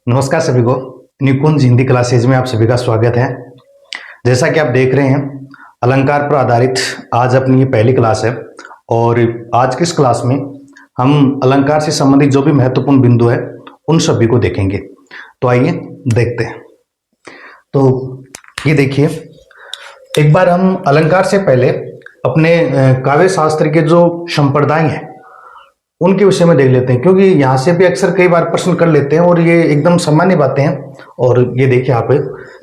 नमस्कार सभी को। निकुंज हिंदी क्लासेज में आप सभी का स्वागत है। जैसा कि आप देख रहे हैं, अलंकार पर आधारित आज अपनी ये पहली क्लास है और आज की इस क्लास में हम अलंकार से संबंधित जो भी महत्वपूर्ण बिंदु है उन सभी को देखेंगे। तो आइए देखते हैं। तो ये देखिए, एक बार हम अलंकार से पहले अपने काव्य शास्त्र के जो संप्रदाय हैं उनके विषय में देख लेते हैं, क्योंकि यहाँ से भी अक्सर कई बार प्रश्न कर लेते हैं और ये एकदम सामान्य बातें हैं। और ये देखिए आप,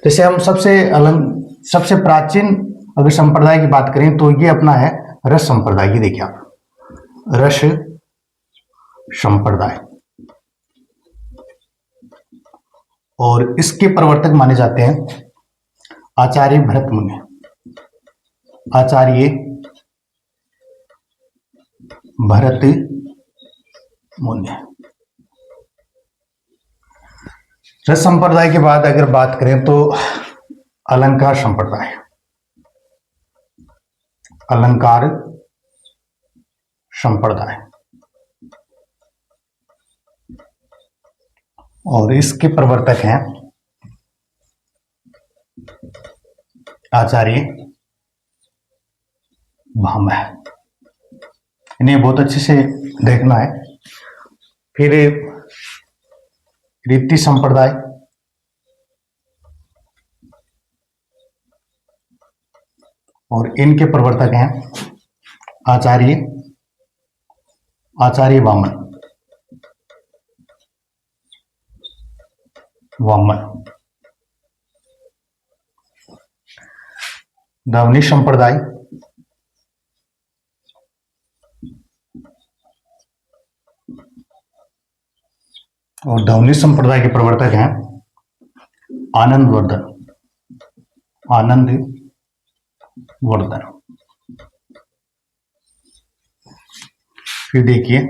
जैसे हम सबसे प्राचीन अगर संप्रदाय की बात करें तो ये अपना है रस संप्रदाय। ये देखिए आप, रस संप्रदाय, और इसके प्रवर्तक माने जाते हैं आचार्य भरत मुनि। आचार्य भरत मुनि। रस संप्रदाय के बाद अगर बात करें तो अलंकार संप्रदाय। अलंकार संप्रदाय, और इसके प्रवर्तक हैं आचार्य भामह। इन्हें बहुत अच्छे से देखना है। फिर रीति संप्रदाय, और इनके प्रवर्तक हैं आचार्य वामन। ध्वनि संप्रदाय, और ध्वनि संप्रदाय के प्रवर्तक हैं आनंदवर्धन। फिर देखिए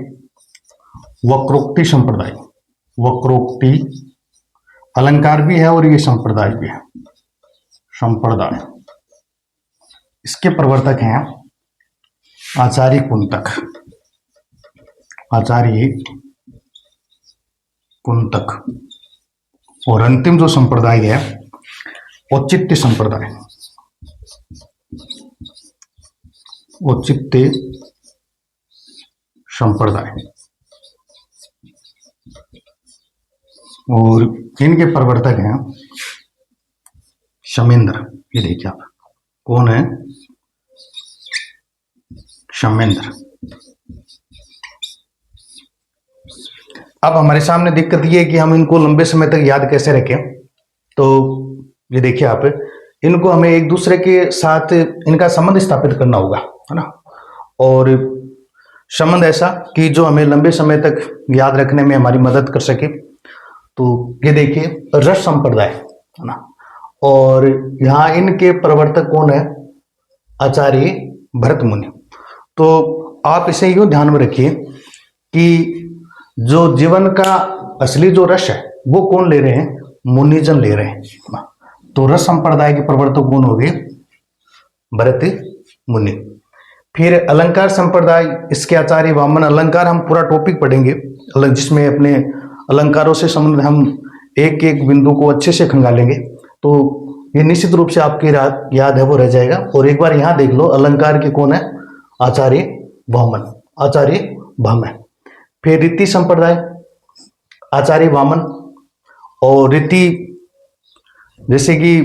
वक्रोक्ति संप्रदाय। वक्रोक्ति अलंकार भी है और ये संप्रदाय भी है। संप्रदाय, इसके प्रवर्तक हैं आचार्य कुंतक। और अंतिम जो संप्रदाय है औचित्य संप्रदाय। औचित्य संप्रदाय, और इनके प्रवर्तक हैं शमेंद्र। ये देखिए आप, कौन है? शमेंद्र। अब हमारे सामने दिक्कत ये है कि हम इनको लंबे समय तक याद कैसे रखें। तो ये देखिए आप, इनको हमें एक दूसरे के साथ इनका संबंध स्थापित करना होगा, है ना। और संबंध ऐसा कि जो हमें लंबे समय तक याद रखने में हमारी मदद कर सके। तो ये देखिए रस संप्रदाय, है ना, और यहाँ इनके प्रवर्तक कौन है? आचार्य भरत मुनि। तो आप इसे यूं ध्यान में रखिए कि जो जीवन का असली जो रस है वो कौन ले रहे हैं? मुनिजन ले रहे हैं। तो रस संप्रदाय के प्रवर्तक कौन हो गए? भरत मुनि। फिर अलंकार संप्रदाय, इसके आचार्य वामन। अलंकार हम पूरा टॉपिक पढ़ेंगे, जिसमें अपने अलंकारों से संबंधित हम एक एक बिंदु को अच्छे से खंगालेंगे। तो ये निश्चित रूप से आपकी याद है वो रह जाएगा। और एक बार यहाँ देख लो, अलंकार के कौन है? आचार्य वामन, आचार्य भामह। फिर रीति संप्रदाय, आचार्य वामन। और रीति, जैसे कि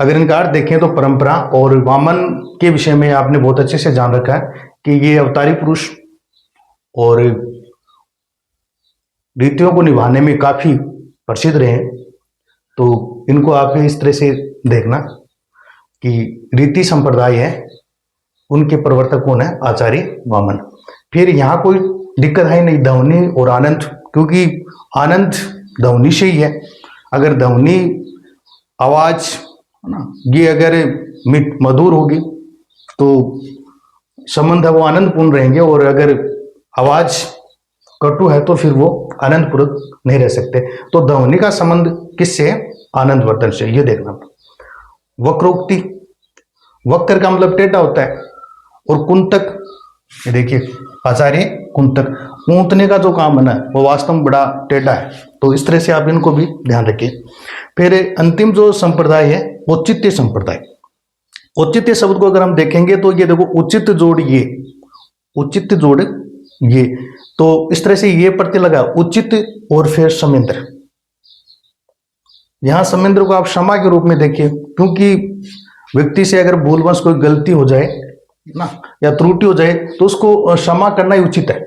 अगर इनका अर्थ देखें तो परंपरा, और वामन के विषय में आपने बहुत अच्छे से जान रखा है कि ये अवतारी पुरुष और रीतियों को निभाने में काफी प्रसिद्ध रहे। तो इनको आप इस तरह से देखना कि रीति संप्रदाय है, उनके प्रवर्तक कौन है? आचार्य वामन। फिर यहाँ कोई दिक्कत है नहीं, ध्वनि और आनंद, क्योंकि आनंद ध्वनि से ही है। अगर ध्वनि आवाज, है ना, ये अगर मधुर होगी तो संबंध है वो आनंदपूर्ण रहेंगे, और अगर आवाज कटु है तो फिर वो आनंदपूर्वक नहीं रह सकते। तो ध्वनि का संबंध किससे? आनंदवर्धन से। ये देखना। वक्रोक्ति, वक्र का मतलब टेढ़ा होता है। और कुंतक, देखिए आचार्य कुंतक, कूटने का जो काम है ना वो वास्तव में बड़ा टेढ़ा है। तो इस तरह से आप इनको भी ध्यान रखिए। फिर अंतिम जो संप्रदाय है औचित्य संप्रदाय। औचित्य शब्द को अगर हम देखेंगे तो ये देखो उचित जोड़ ये, उचित जोड़ ये, तो इस तरह से ये प्रत्यय लगा उचित और फिर समेंद्र। यहां समेंद्र को आप क्षमा के रूप में देखिए, क्योंकि व्यक्ति से अगर भूलवश कोई गलती हो जाए ना या त्रुटि हो जाए तो उसको क्षमा करना ही उचित है।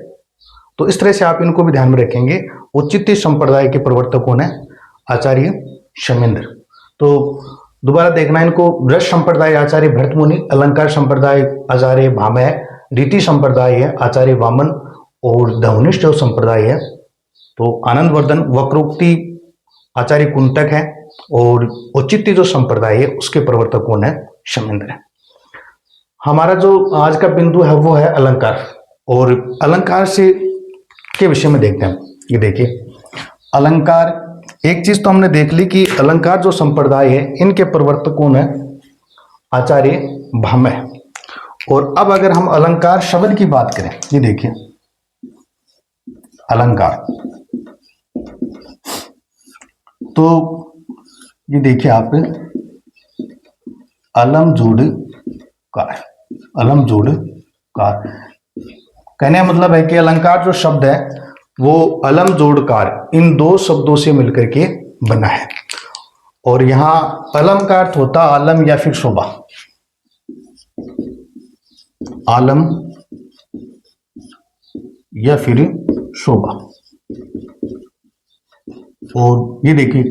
तो इस तरह से आप इनको भी ध्यान में रखेंगे। औचित्य संप्रदाय के प्रवर्तक कौन है? आचार्य क्षमेंद्र। तो दोबारा देखना इनको, रस संप्रदाय आचार्य भरत मुनि, अलंकार संप्रदाय आचार्य भामह, रीति संप्रदाय है आचार्य वामन, और धवनिष्ठ जो संप्रदाय है तो आनंदवर्धन, वक्रोक्ति आचार्य कुंतक है, और औचित्य जो संप्रदाय है उसके प्रवर्तक कौन है? क्षमेंद्र है। हमारा जो आज का बिंदु है वो है अलंकार, और अलंकार से के विषय में देखते हैं। ये देखिए अलंकार, एक चीज तो हमने देख ली कि अलंकार जो संप्रदाय है इनके प्रवर्तक कौन है? आचार्य भामह। और अब अगर हम अलंकार शब्द की बात करें, ये देखिए अलंकार, तो ये देखिए आप अलम जोड़ कार, अलम जोड़ कार, कहने का मतलब है कि अलंकार जो शब्द है वो अलम जोड़कार इन दो शब्दों से मिलकर के बना है। और यहां अलम का अर्थ होता आलम या फिर शोभा, आलम या फिर शोभा। और ये देखिए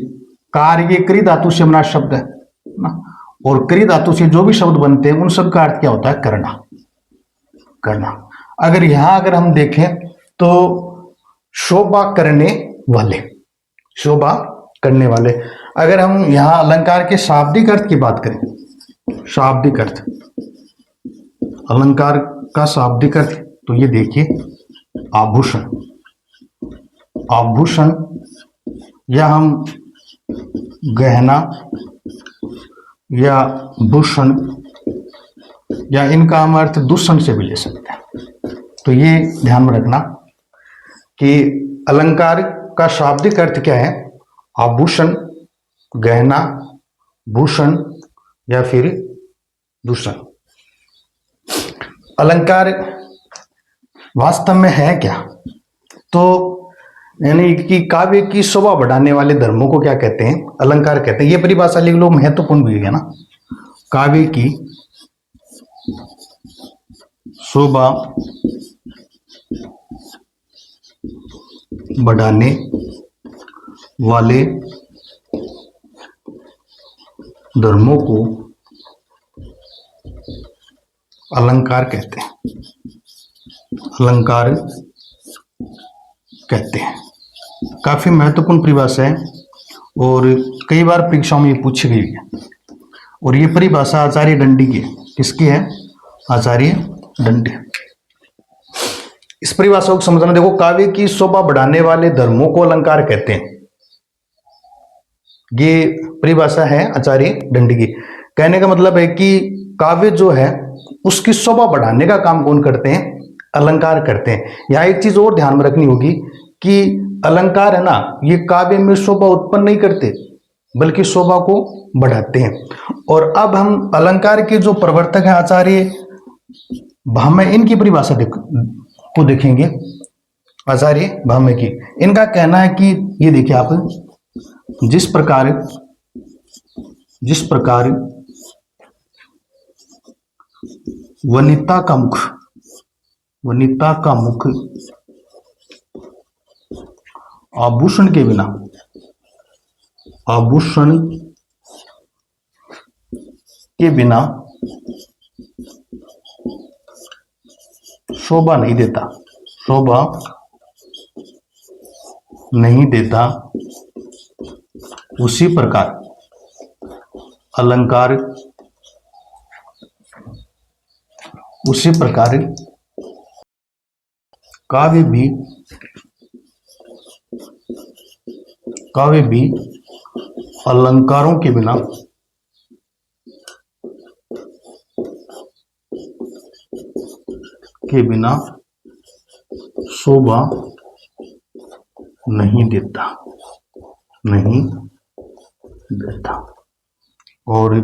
कार, ये क्री धातु से बना शब्द है ना, और क्री धातु से जो भी शब्द बनते हैं उन सब का अर्थ क्या होता है? करना, करना। अगर हम देखें तो शोभा करने वाले, शोभा करने वाले। अगर हम यहां अलंकार के शाब्दिक अर्थ की बात करें, शाब्दिक अर्थ, अलंकार का शाब्दिक अर्थ, तो ये देखिए आभूषण, आभूषण, या हम गहना या भूषण, या इनका हम अर्थ दूषण से भी ले सकते हैं। तो ये ध्यान में रखना कि अलंकार का शाब्दिक अर्थ क्या है? आभूषण, गहना, भूषण या फिर दूषण। अलंकार वास्तव में है क्या? तो यानी कि काव्य की शोभा बढ़ाने वाले धर्मों को क्या कहते हैं? अलंकार कहते हैं। ये परिभाषा लिख लो, महत्वपूर्ण भी है ना। काव्य की शोभा बढ़ाने वाले धर्मों को अलंकार कहते हैं, अलंकार कहते हैं। काफी महत्वपूर्ण परिभाषा है और कई बार परीक्षाओं में ये पूछी गई है। और ये परिभाषा आचार्य दंडी की है। किसकी है? आचार्य दंडी। इस परिभाषा को समझना, देखो काव्य की शोभा बढ़ाने वाले धर्मों को अलंकार कहते हैं। ये परिभाषा है आचार्य दंडी की। कहने का मतलब है कि काव्य जो है उसकी शोभा बढ़ाने का काम कौन करते हैं? अलंकार करते हैं। यहां एक चीज और ध्यान में रखनी होगी कि अलंकार है ना, ये काव्य में शोभा उत्पन्न नहीं करते बल्कि शोभा को बढ़ाते हैं। और अब हम अलंकार के जो प्रवर्तक हैं आचार्य भामह, इनकी परिभाषा को देखेंगे। आचार्य भामह की, इनका कहना है कि ये देखिए आप, जिस प्रकार वनिता का मुख, वनिता का मुख आभूषण के बिना, आभूषण के बिना शोभा नहीं देता, शोभा नहीं देता, उसी प्रकार अलंकार, उसी प्रकार काव्य भी अलंकारों के बिना शोभा नहीं देता, नहीं देता। और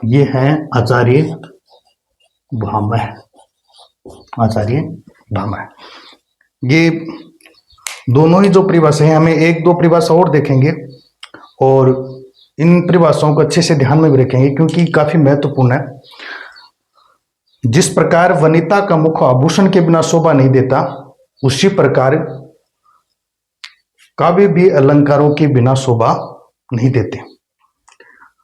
ये है आचार्य भामह, आचार्य भामह। ये दोनों ही जो परिभाषा है, हमें एक दो परिभाषा और देखेंगे और इन परिभाषाओं को अच्छे से ध्यान में भी रखेंगे क्योंकि काफी महत्वपूर्ण है। जिस प्रकार वनिता का मुख आभूषण के बिना शोभा नहीं देता, उसी प्रकार काव्य भी अलंकारों के बिना शोभा नहीं देते।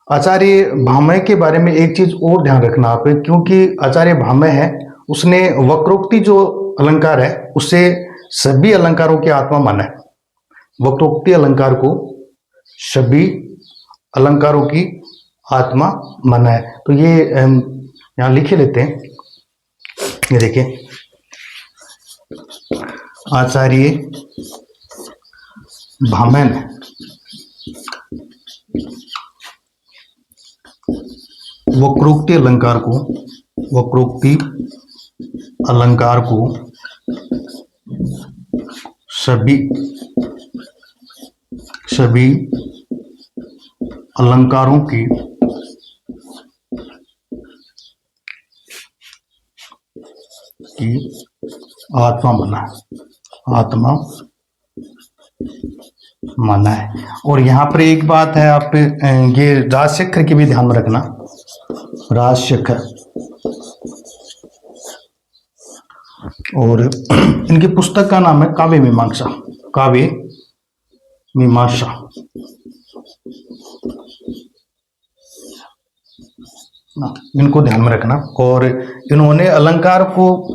आचार्य भामह के बारे में एक चीज और ध्यान रखना आप, क्योंकि आचार्य भामह है उसने वक्रोक्ति जो अलंकार है उसे सभी अलंकारों की आत्मा माना है। वक्रोक्ति अलंकार को सभी अलंकारों की आत्मा माना है। तो ये यहां लिखे लेते हैं, ये देखिए, आचार्य भामह ने वक्रोक्ति अलंकार को, वक्रोक्ति अलंकार को सभी अलंकारों की आत्मा माना है, आत्मा माना है। और यहाँ पर एक बात है, आप ये राजशेखर की भी ध्यान में रखना। राजशेखर और इनकी पुस्तक का नाम है काव्य मीमांसा, काव्य मीमांसा। इनको ध्यान में रखना। और इन्होंने अलंकार को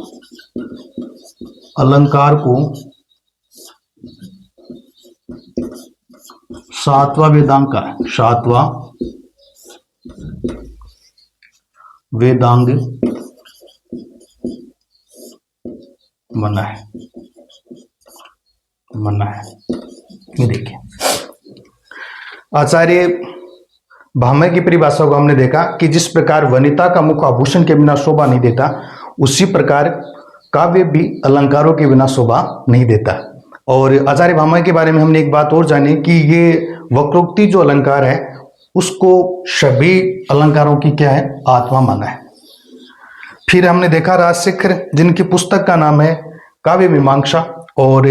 सातवां वेदांग का, सातवां वेदांग मना है। ये देखिए, आचार्य भामह की परिभाषा को हमने देखा कि जिस प्रकार वनिता का मुख आभूषण के बिना शोभा नहीं देता, उसी प्रकार काव्य भी अलंकारों के बिना शोभा नहीं देता। और आचार्य भामह के बारे में हमने एक बात और जानी कि ये वक्रोक्ति जो अलंकार है उसको सभी अलंकारों की क्या है, आत्मा माना है। फिर हमने देखा राजशेखर, जिनकी पुस्तक का नाम है काव्य मीमांसा, और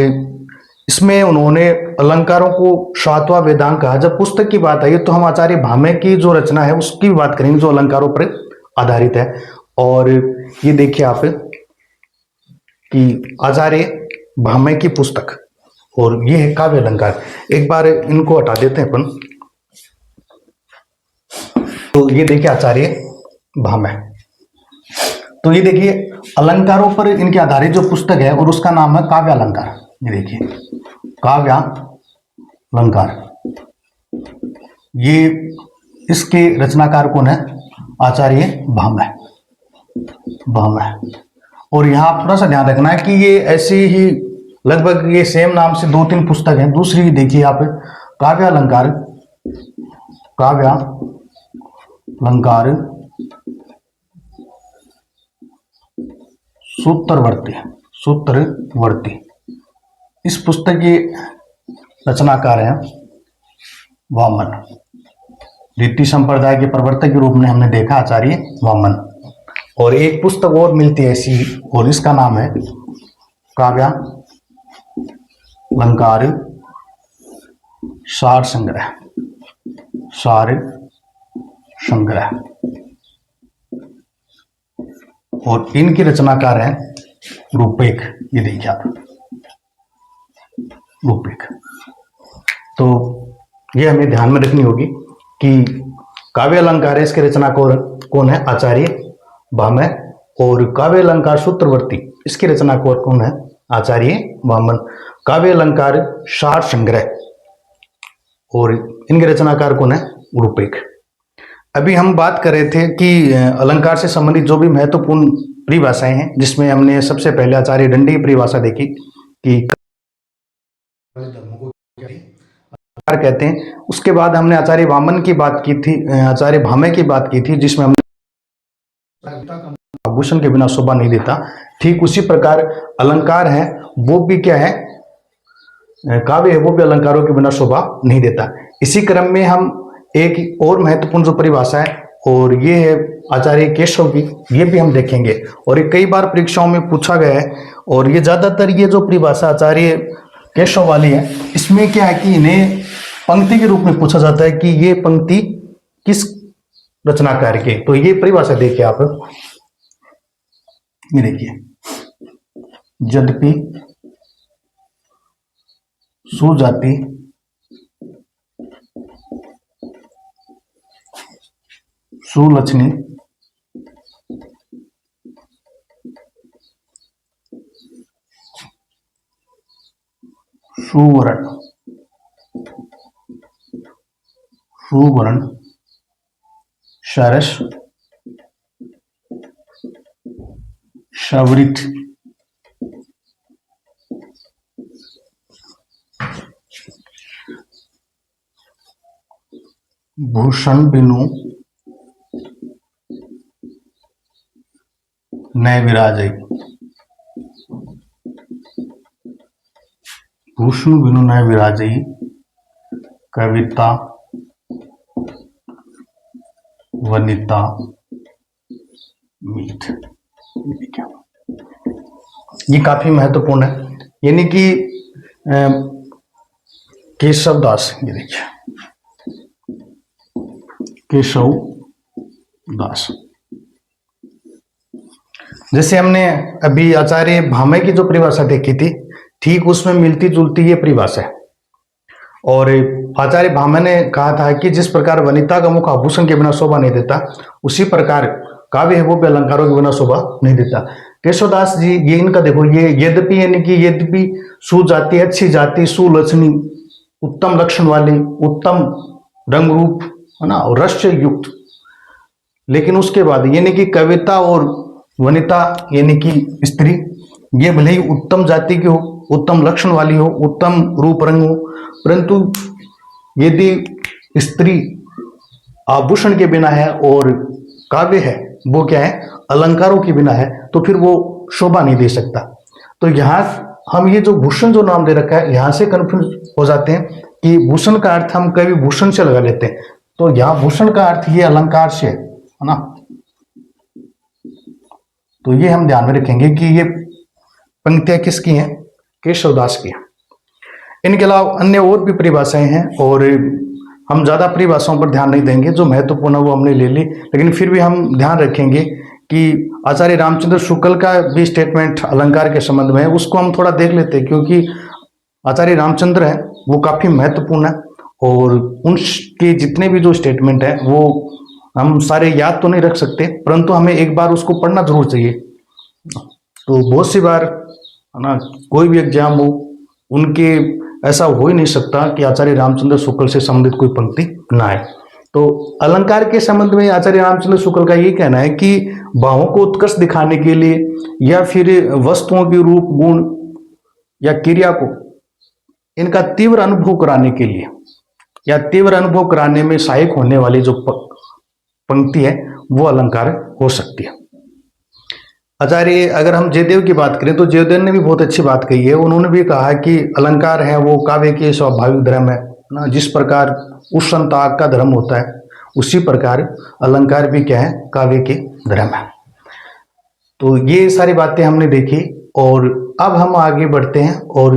इसमें उन्होंने अलंकारों को सातवां वेदांग कहा। जब पुस्तक की बात आई तो हम आचार्य भामह की जो रचना है उसकी भी बात करेंगे जो अलंकारों पर आधारित है। और ये देखिए आप कि आचार्य भामह की पुस्तक, और ये है काव्य अलंकार। एक बार इनको हटा देते हैं अपन। तो ये देखिए आचार्य भामह, तो ये देखिए अलंकारों पर इनके आधारित जो पुस्तक है और उसका नाम है काव्य अलंकार। ये देखिए काव्य अलंकार, ये इसके रचनाकार कौन है, आचार्य भामह। और यहाँ थोड़ा सा ध्यान रखना है कि ये ऐसी ही लगभग ये सेम नाम से दो तीन पुस्तक हैं। दूसरी देखिए आप, काव्य अलंकार, काव्य अलंकार सूत्रवर्ती। इस पुस्तक के रचनाकार हैं वामन। रीति संप्रदाय के प्रवर्तक के रूप में हमने देखा आचार्य वामन। और एक पुस्तक और मिलती है ऐसी, और इसका नाम है काव्य अलंकार सार संग्रह, सार संग्रह। और इनके रचनाकार हैं रूपेक। ये देखिए आप, रूपेक। तो ये हमें ध्यान में रखनी होगी कि काव्य अलंकार है, इसके रचनाकार कौन है, आचार्य भामह। और काव्य अलंकार सूत्रवर्ती, इसके रचनाकार कौन है, आचार्य वामन। काव्य अलंकार सार संग्रह, और इनके रचनाकार कौन है, रूपेक। अभी हम बात कर रहे थे कि अलंकार से संबंधित जो भी महत्वपूर्ण परिभाषाएं हैं, जिसमें हमने सबसे पहले आचार्य दंडी की परिभाषा देखी कि धर्म को क्या कहते हैं। उसके बाद हमने आचार्य वामन की बात की थी, आचार्य भामह की बात की थी, जिसमें हमने आभूषण के बिना शोभा नहीं देता। ठीक उसी प्रकार अलंकार है वो भी क्या है, काव्य है, वो भी अलंकारों के बिना शोभा नहीं देता। इसी क्रम में हम एक और महत्वपूर्ण जो परिभाषा है, और ये है आचार्य केशव की, ये भी हम देखेंगे। और ये कई बार परीक्षाओं में पूछा गया है, और ये ज्यादातर ये जो परिभाषा आचार्य केशव वाली है, इसमें क्या है कि इन्हें पंक्ति के रूप में पूछा जाता है कि ये पंक्ति किस रचनाकार की। तो ये परिभाषा देखिए आप, ये देखिए, यद्यपि सुजाति सुलक्षणी सुवर्ण सुवर्ण सरस सवरित भूषण बिनु नय विराजई, भूषण बिनु नय विराजई कविता वनिता मीठ। ये काफी महत्वपूर्ण है, यानी कि केशव दास, ये देखिए केशव दास। जैसे हमने अभी आचार्य भामह की जो परिभाषा देखी थी, ठीक उसमें मिलती जुलती ये परिभाषा है। और आचार्य भामह ने कहा था कि जिस प्रकार वनिता का मुख आभूषण के बिना शोभा नहीं देता, उसी प्रकार काव्य है वो भी अलंकारों के बिना शोभा नहीं देता। केशवदास जी, ये इनका देखो, ये यद्यपि, यानी कि यद्यपि सुजाति, अच्छी जाति, सुलक्षणी, उत्तम लक्षण वाली, उत्तम रंग रूप, है ना, और रस से युक्त, लेकिन उसके बाद यानी कि कविता और वनिता यानी कि स्त्री, ये भले ही उत्तम जाति की हो, उत्तम लक्षण वाली हो, उत्तम रूप रंग हो, परंतु यदि स्त्री आभूषण के बिना है और काव्य है वो क्या है, अलंकारों के बिना है, तो फिर वो शोभा नहीं दे सकता। तो यहाँ हम ये जो भूषण जो नाम दे रखा है, यहाँ से कंफ्यूज हो जाते हैं कि भूषण का अर्थ हम कभी भूषण से लगा लेते हैं, तो यहाँ भूषण का अर्थ ये अलंकार से है ना। तो ये हम ध्यान में रखेंगे कि ये पंक्तियां किसकी हैं, केशवदास की। इनके अलावा अन्य और भी परिभाषाएं हैं, और हम ज्यादा परिभाषाओं पर ध्यान नहीं देंगे, जो महत्वपूर्ण है वो हमने ले ली, लेकिन फिर भी हम ध्यान रखेंगे कि आचार्य रामचंद्र शुक्ल का भी स्टेटमेंट अलंकार के संबंध में है, उसको हम थोड़ा देख लेते हैं, क्योंकि आचार्य रामचंद्र है वो काफी महत्वपूर्ण है, और उनके जितने भी जो स्टेटमेंट है वो हम सारे याद तो नहीं रख सकते, परंतु हमें एक बार उसको पढ़ना जरूर चाहिए। तो बहुत सी बार, है ना, कोई भी एग्जाम हो, उनके ऐसा हो ही नहीं सकता कि आचार्य रामचंद्र शुक्ल से संबंधित कोई पंक्ति ना आए। तो अलंकार के संबंध में आचार्य रामचंद्र शुक्ल का ये कहना है कि भावों को उत्कर्ष दिखाने के लिए, या फिर वस्तुओं के रूप, गुण या क्रिया को इनका तीव्र अनुभव कराने के लिए, या तीव्र अनुभव कराने में सहायक होने वाली जो पंक्ति है वो अलंकार हो सकती है। आचार्य, अगर हम जयदेव की बात करें तो जयदेव ने भी बहुत अच्छी बात कही है। उन्होंने भी कहा कि अलंकार है वो काव्य के स्वाभाविक धर्म है ना, जिस प्रकार उष्णता आग का धर्म होता है, उसी प्रकार अलंकार भी क्या है, काव्य के धर्म है। तो ये सारी बातें हमने देखी, और अब हम आगे बढ़ते हैं और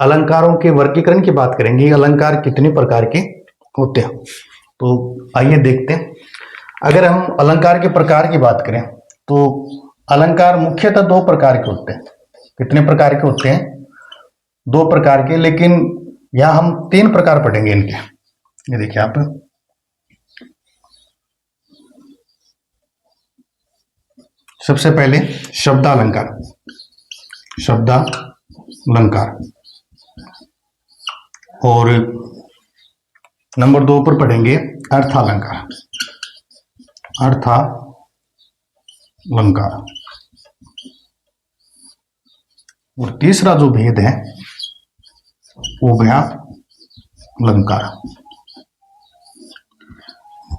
अलंकारों के वर्गीकरण की बात करेंगे। अलंकार कितने प्रकार के होते हैं, तो आइए देखते हैं। अगर हम अलंकार के प्रकार की बात करें तो अलंकार मुख्यतः दो प्रकार के होते हैं। कितने प्रकार के होते हैं? दो प्रकार के, लेकिन यहां हम तीन प्रकार पढ़ेंगे इनके। ये देखिए आप, सबसे पहले शब्दालंकार। शब्दालंकार, और नंबर 2 पर पढ़ेंगे अर्थालंकार। अर्थालंकार, और तीसरा जो भेद है वो गया अलंकार।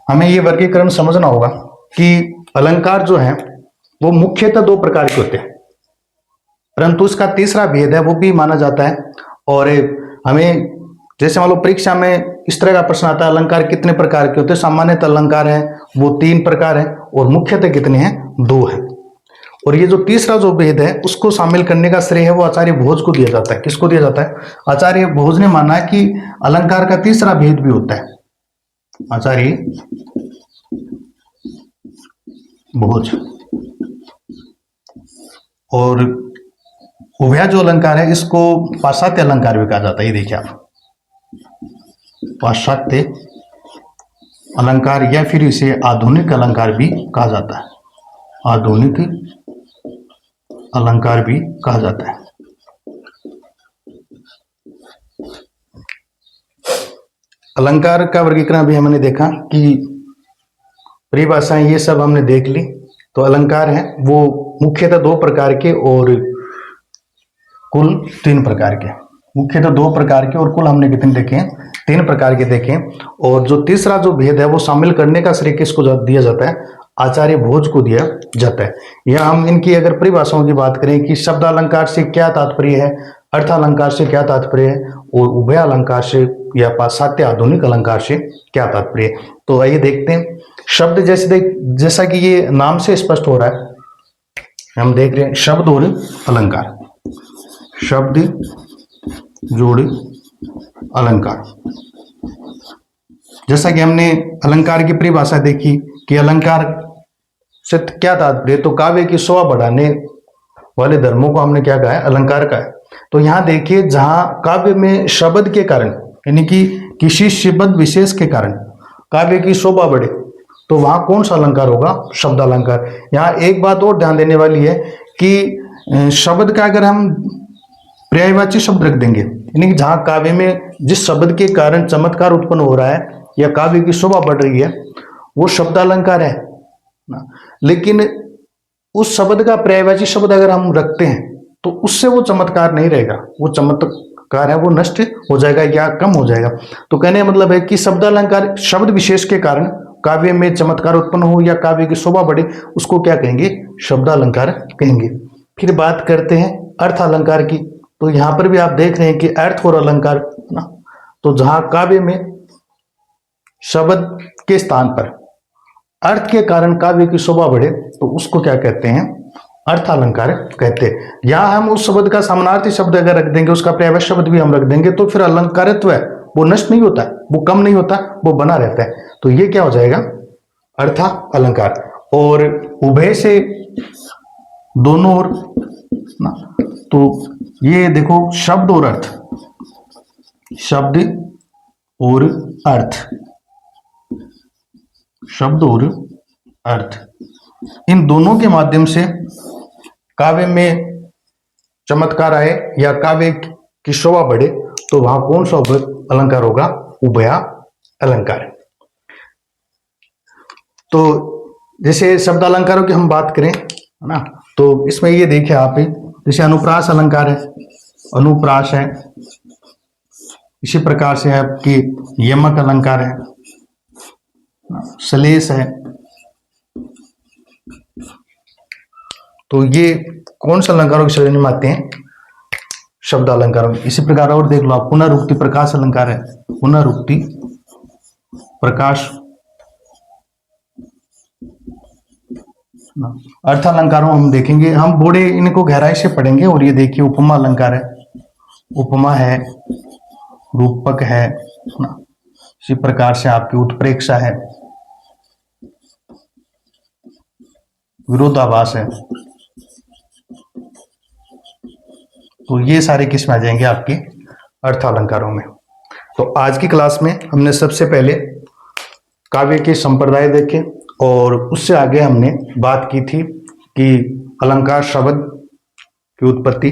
हमें ये वर्गीकरण समझना होगा कि अलंकार जो है वो मुख्यतः दो प्रकार के होते हैं। परंतु इसका तीसरा भेद है वो भी माना जाता है। और हमें जैसे मान लो परीक्षा में इस तरह का प्रश्न आता है, अलंकार कितने प्रकार के होते हैं? सामान्यतः अलंकार है वो 3 प्रकार है और मुख्यतः कितने हैं? 2 है। और ये जो तीसरा जो भेद है उसको शामिल करने का श्रेय है वो आचार्य भोज को दिया जाता है। किसको दिया जाता है? आचार्य भोज ने माना है कि अलंकार का तीसरा भेद भी होता है। आचार्य भोज। और उभय जो अलंकार है इसको पाश्चात्य अलंकार भी कहा जाता है। ये देखिए आप, पाश्चात्य अलंकार या फिर इसे आधुनिक अलंकार भी कहा जाता है। आधुनिक अलंकार भी कहा जाता है। अलंकार का वर्गीकरण भी हमने देखा कि परिभाषाएं ये सब हमने देख ली। तो अलंकार हैं वो मुख्यतः 2 प्रकार के और कुल 3 प्रकार के। मुख्यतः 2 प्रकार के और कुल हमने कितने देखे हैं? 3 प्रकार के देखे। और जो तीसरा जो भेद है वो शामिल करने का श्रेय किसको दिया जाता है? आचार्य भोज को दिया जाता है। यहाँ हम इनकी अगर परिभाषाओं की बात करें कि शब्द अलंकार से क्या तात्पर्य है, अर्थ अलंकार से क्या तात्पर्य है और उभय अलंकार से या पाश्चात्य आधुनिक अलंकार से क्या तात्पर्य है, तो आइए देखते हैं। शब्द जैसा कि ये नाम से स्पष्ट हो रहा है, हम देख रहे हैं शब्द और अलंकार, शब्द जोड़ अलंकार। जैसा कि हमने अलंकार की परिभाषा देखी कि अलंकार से क्या तात्पर्य, तो काव्य की शोभा बढ़ाने वाले धर्मों को हमने क्या कहा है? अलंकार का है। तो यहां देखिए, जहां काव्य में शब्द के कारण यानी कि किसी शब्द विशेष के कारण काव्य की शोभा बढ़े तो वहां कौन सा अलंकार होगा? शब्द अलंकार। यहाँ एक बात और ध्यान देने वाली है कि शब्द का अगर हम पर्यायवाची शब्द रख देंगे, यानी कि जहां काव्य में जिस शब्द के कारण चमत्कार उत्पन्न हो रहा है या काव्य की शोभा बढ़ रही है वो शब्द अलंकार है ना। लेकिन उस शब्द का पर्यायवाची शब्द अगर हम रखते हैं तो उससे वो चमत्कार नहीं रहेगा, वो चमत्कार है वो नष्ट हो जाएगा या कम हो जाएगा। तो कहने का मतलब है कि शब्द अलंकार शब्द विशेष के कारण काव्य में चमत्कार उत्पन्न हो या काव्य की शोभा बढ़े उसको क्या कहेंगे? शब्द अलंकार कहेंगे। फिर बात करते हैं अर्थ अलंकार की। तो यहां पर भी आप देख रहे हैं कि अर्थ और अलंकार ना, तो जहां काव्य में शब्द के स्थान पर अर्थ के कारण काव्य की शोभा बढ़े तो उसको क्या कहते हैं? अर्थ अलंकार कहते हैं। यहां हम उस शब्द का समानार्थी शब्द अगर रख देंगे, उसका पर्यायवाची शब्द भी हम रख देंगे, तो फिर अलंकारित्व है वो नष्ट नहीं होता, वो कम नहीं होता, वो बना रहता है। तो ये क्या हो जाएगा? अर्थ अलंकार। और उभय से दोनों ओर ना, तो ये देखो शब्द और अर्थ, शब्द और अर्थ, शब्द और अर्थ, इन दोनों के माध्यम से काव्य में चमत्कार आए या काव्य की शोभा बढ़े तो वहां कौन सा अलंकार होगा? उभय अलंकार। तो जैसे शब्द अलंकारों की हम बात करें है ना, तो इसमें ये देखिए आप, जैसे अनुप्रास अलंकार है, अनुप्रास है। इसी प्रकार से आपकी यमक अलंकार है, सलेश है। तो ये कौन सा अलंकारों की श्रेणी में आते हैं? शब्द अलंकारों। इसी प्रकार और देख लो आप, पुनरुक्ति प्रकाश अलंकार है, पुनरुक्ति प्रकाश। अर्थ अलंकारों हम देखेंगे, हम बड़े इनको गहराई से पढ़ेंगे। और ये देखिए उपमा अलंकार है, उपमा है, रूपक है ना। इसी प्रकार से आपकी उत्प्रेक्षा है, विरोधाभास है। तो ये सारे किस में आ जाएंगे? आपके अर्थ अलंकारों में। तो आज की क्लास में हमने सबसे पहले काव्य के संप्रदाय देखे और उससे आगे हमने बात की थी कि अलंकार शब्द की उत्पत्ति,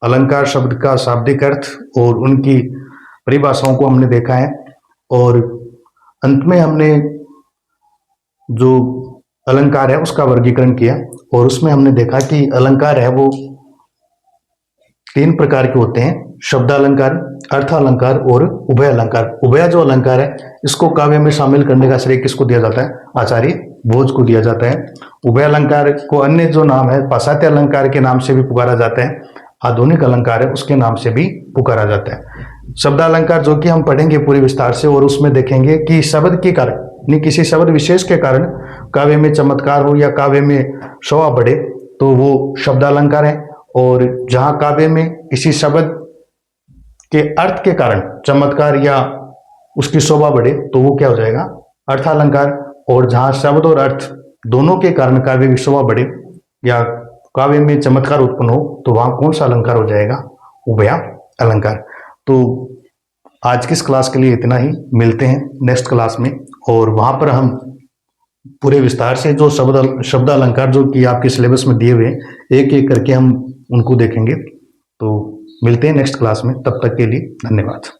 अलंकार शब्द का शाब्दिक अर्थ और उनकी परिभाषाओं को हमने देखा है। और अंत में हमने जो अलंकार है उसका वर्गीकरण किया और उसमें हमने देखा कि अलंकार है वो 3 प्रकार के होते हैं: शब्द अलंकार, अर्थ अलंकार और उभय अलंकार। उभय जो अलंकार है इसको काव्य में शामिल करने का श्रेय किसको दिया जाता है? आचार्य भोज को दिया जाता है। उभय अलंकार को अन्य जो नाम है पाश्चात्य अलंकार के नाम से भी पुकारा जाता है, आधुनिक अलंकार है उसके नाम से भी पुकारा जाता है। शब्द अलंकार जो कि हम पढ़ेंगे पूरे विस्तार से, और उसमें देखेंगे कि शब्द के कारण नहीं किसी शब्द विशेष के कारण काव्य में चमत्कार हो या काव्य में शोभा बढ़े तो वो शब्द अलंकार है, और जहाँ काव्य में किसी शब्द के अर्थ के कारण चमत्कार या उसकी शोभा बढ़े तो वो क्या हो जाएगा, अर्थालंकार। और जहाँ शब्द और अर्थ दोनों के कारण काव्य की शोभा बढ़े या काव्य में चमत्कार उत्पन्न हो तो वहाँ कौन सा अलंकार हो जाएगा, उभय अलंकार। तो आज की इस क्लास के लिए इतना ही, मिलते हैं नेक्स्ट क्लास में, और वहाँ पर हम पूरे विस्तार से जो शब्द अलंकार जो कि आपके सिलेबस में दिए हुए हैं एक एक करके हम उनको देखेंगे। तो मिलते हैं नेक्स्ट क्लास में, तब तक के लिए धन्यवाद।